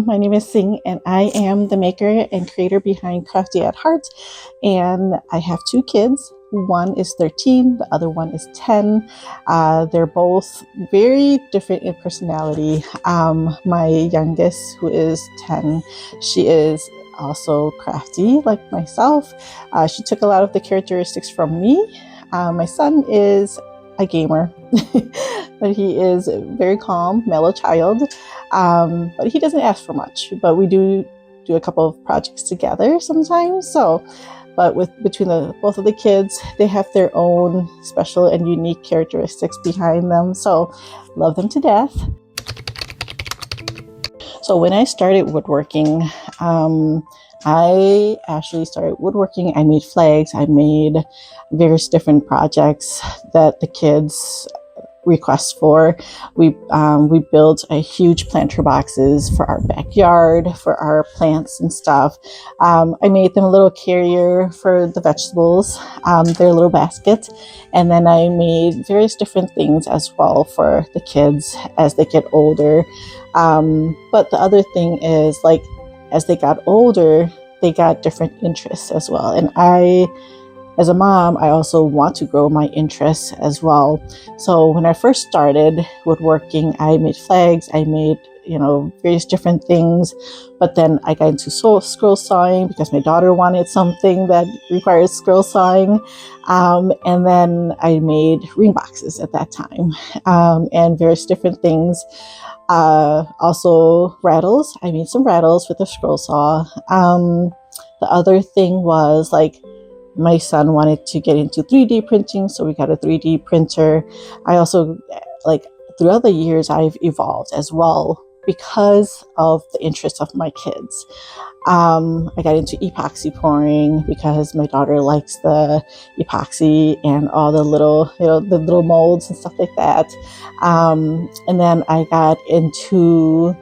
My name is Singh, and I am the maker and creator behind Crafty at Heart. And I have two kids. One is 13, the other one is 10. They're both very different in personality. My youngest, who is 10, she is also crafty like myself. She took a lot of the characteristics from me. My son is a gamer, but he is a very calm, mellow child. But he doesn't ask for much, but we do a couple of projects together sometimes. But between both of the kids, they have their own special and unique characteristics behind them. So love them to death. So when I started woodworking, I actually started woodworking. I made flags. I made various different projects that the kids request for. We built a huge planter boxes for our backyard, for our plants and stuff. I made them a little carrier for the vegetables, their little basket. And then I made various different things as well for the kids as they get older. But the other thing is, like, as they got older, they got different interests as well. And as a mom, I also want to grow my interests as well. So when I first started woodworking, I made flags, I made, various different things. But then I got into scroll sawing because my daughter wanted something that requires scroll sawing. And then I made ring boxes at that time, and various different things. Also rattles. I made some rattles with a scroll saw. The other thing was, my son wanted to get into 3D printing, so we got a 3D printer. I also, throughout the years, I've evolved as well because of the interest of my kids. I got into epoxy pouring because my daughter likes the epoxy and all the little, the little molds and stuff like that. And then I got into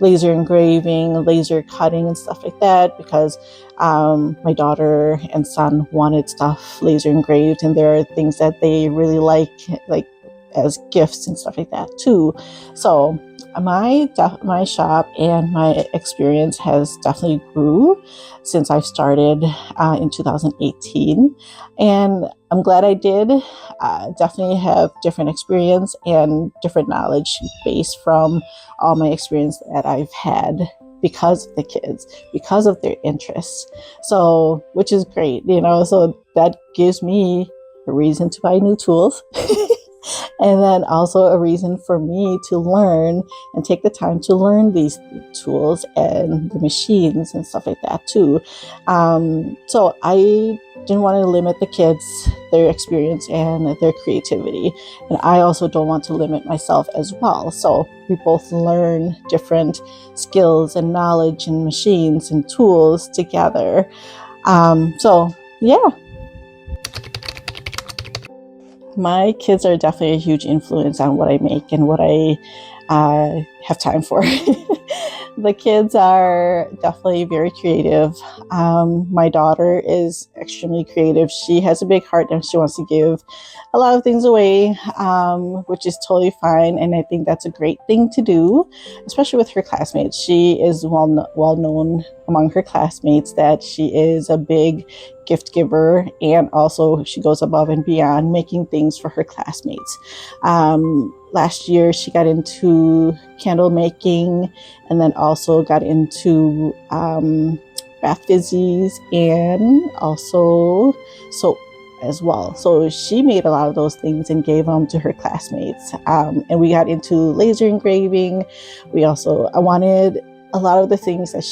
laser engraving, laser cutting and stuff like that because my daughter and son wanted stuff laser engraved, and there are things that they really like as gifts and stuff like that too. So my shop and my experience has definitely grew since I started in 2018, and I'm glad I did. Definitely have different experience and different knowledge based from all my experience that I've had because of the kids, because of their interests. So, which is great, so that gives me a reason to buy new tools. And then also a reason for me to learn and take the time to learn these tools and the machines and stuff like that too. So I didn't want to limit the kids, their experience and their creativity. And I also don't want to limit myself as well. So we both learn different skills and knowledge and machines and tools together. So yeah. My kids are definitely a huge influence on what I make and what I have time for. The kids are definitely very creative. My daughter is extremely creative. She has a big heart and she wants to give a lot of things away, which is totally fine. And I think that's a great thing to do, especially with her classmates. She is well known among her classmates that she is a big gift giver, and also she goes above and beyond making things for her classmates. Last year she got into candle making, and then also got into bath fizzies and also soap as well. So she made a lot of those things and gave them to her classmates. And we got into laser engraving. I wanted a lot of the things that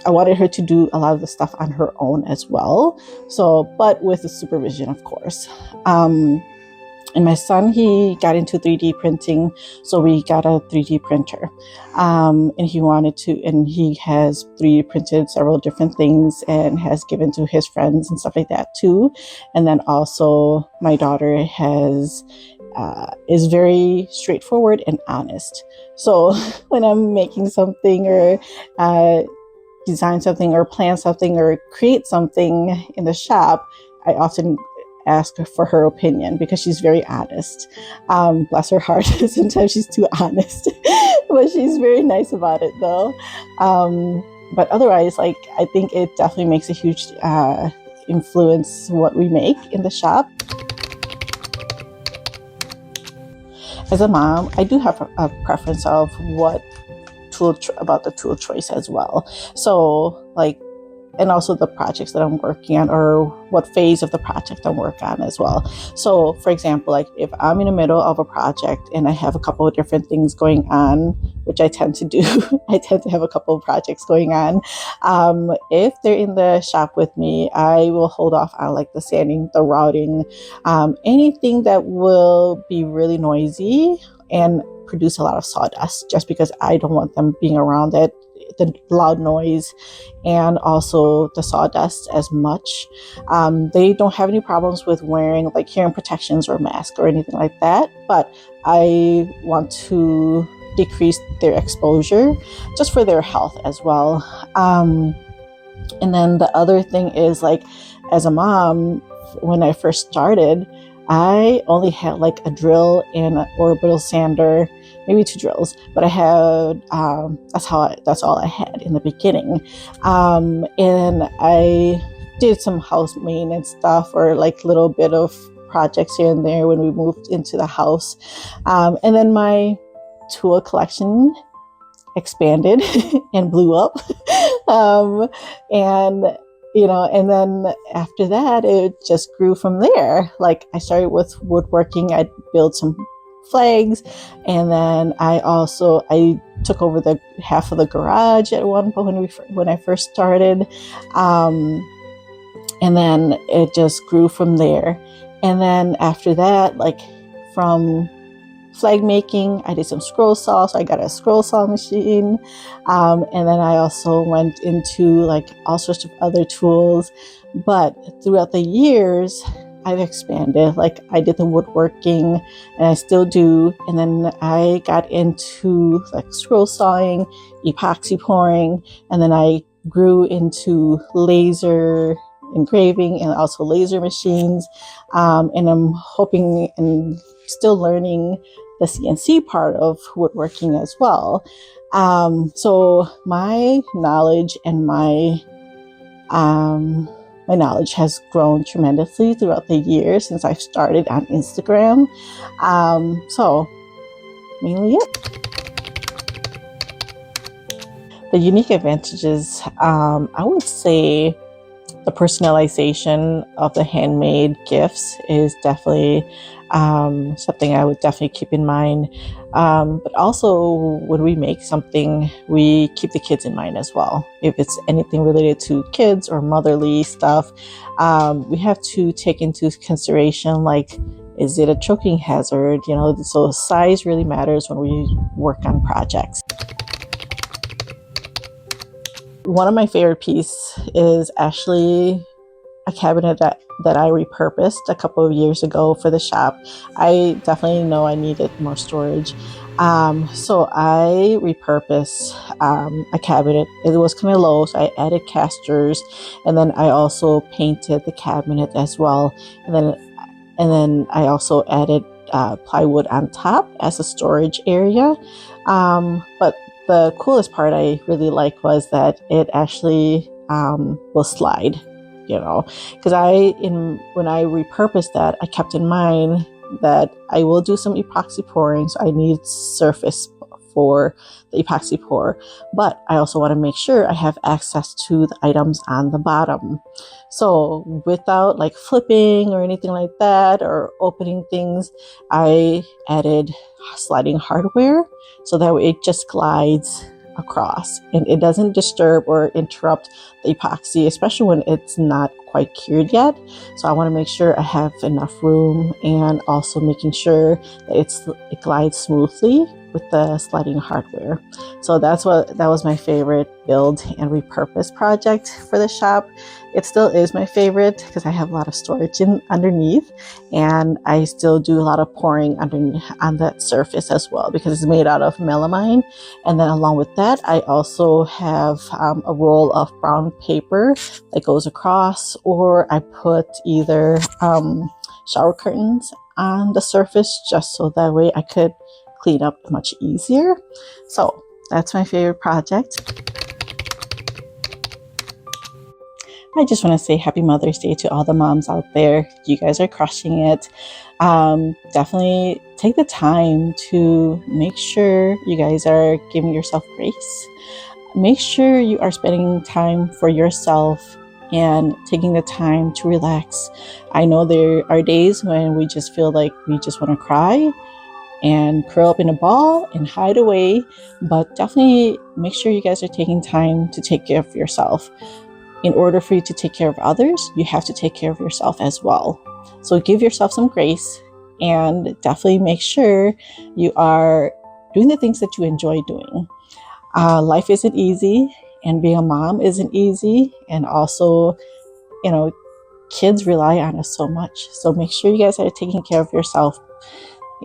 I wanted her to do a lot of the stuff on her own as well. So, but with the supervision, of course. And my son, he got into 3D printing, so we got a 3D printer. And he has 3D printed several different things and has given to his friends and stuff like that too. And then also my daughter is very straightforward and honest. So when I'm making something or design something or plan something or create something in the shop, I often ask her for her opinion because she's very honest. Bless her heart. Sometimes she's too honest, but she's very nice about it though. But otherwise, like, I think it definitely makes a huge influence what we make in the shop. As a mom, I do have a preference of what about the tool choice as well. So, like, and also the projects that I'm working on, or what phase of the project I'm working on as well. So, for example, like if I'm in the middle of a project and I have a couple of different things going on, which I tend to do, I tend to have a couple of projects going on. If they're in the shop with me, I will hold off on like the sanding, the routing, anything that will be really noisy and produce a lot of sawdust, just because I don't want them being around it, the loud noise and also the sawdust as much. They don't have any problems with wearing like hearing protections or mask or anything like that, but I want to decrease their exposure just for their health as well. And then the other thing is, like, as a mom, when I first started, I only had like a drill and an orbital sander, maybe 2 drills, but I had, that's all I had in the beginning. And I did some house maintenance stuff or like little bit of projects here and there when we moved into the house. And then my tool collection expanded and blew up. And then after that, it just grew from there. Like, I started with woodworking. I built some flags, and then I took over the half of the garage at one point when I first started. And then it just grew from there. And then after that, like from flag making, I did some scroll saw, so I got a scroll saw machine. And then I also went into like all sorts of other tools. But throughout the years, I've expanded. Like, I did the woodworking, and I still do. And then I got into like scroll sawing, epoxy pouring, and then I grew into laser engraving and also laser machines. And I'm hoping and still learning the CNC part of woodworking as well. So my knowledge and my knowledge has grown tremendously throughout the years since I've started on Instagram. So mainly it. The unique advantages, I would say the personalization of the handmade gifts is definitely something I would definitely keep in mind. But also, when we make something, we keep the kids in mind as well. If it's anything related to kids or motherly stuff, we have to take into consideration, like, is it a choking hazard? So size really matters when we work on projects. One of my favorite pieces is actually a cabinet that I repurposed a couple of years ago for the shop. I definitely know I needed more storage. So I repurposed a cabinet. It was kind of low, so I added casters, and then I also painted the cabinet as well. And then I also added plywood on top as a storage area. But the coolest part I really liked was that it actually will slide, because when I repurposed that, I kept in mind that I will do some epoxy pouring, so I need surface for the epoxy pour, but I also want to make sure I have access to the items on the bottom. So without like flipping or anything like that or opening things, I added sliding hardware so that way it just glides across and it doesn't disturb or interrupt the epoxy, especially when it's not quite cured yet. So I want to make sure I have enough room, and also making sure that it glides smoothly with the sliding hardware. So that was my favorite build and repurpose project for the shop. It still is my favorite because I have a lot of storage underneath, and I still do a lot of pouring underneath on that surface as well because it's made out of melamine. And then along with that, I also have a roll of brown paper that goes across, or I put either shower curtains on the surface just so that way I could clean up much easier. So that's my favorite project. I just want to say happy Mother's Day to all the moms out there. You guys are crushing it. Definitely take the time to make sure you guys are giving yourself grace. Make sure you are spending time for yourself and taking the time to relax. I know there are days when we just feel like we just want to cry and curl up in a ball and hide away, but definitely make sure you guys are taking time to take care of yourself. In order for you to take care of others, you have to take care of yourself as well. So give yourself some grace and definitely make sure you are doing the things that you enjoy doing. Life isn't easy, and being a mom isn't easy. And also, kids rely on us so much. So make sure you guys are taking care of yourself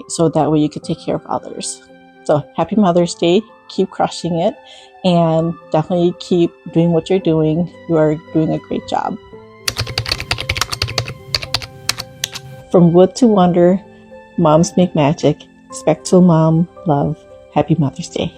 so that way you can take care of others. So happy Mother's Day. Keep crushing it and definitely keep doing what you're doing. You are doing a great job. From wood to wonder, moms make magic. SpeTool Mom, love. Happy Mother's Day.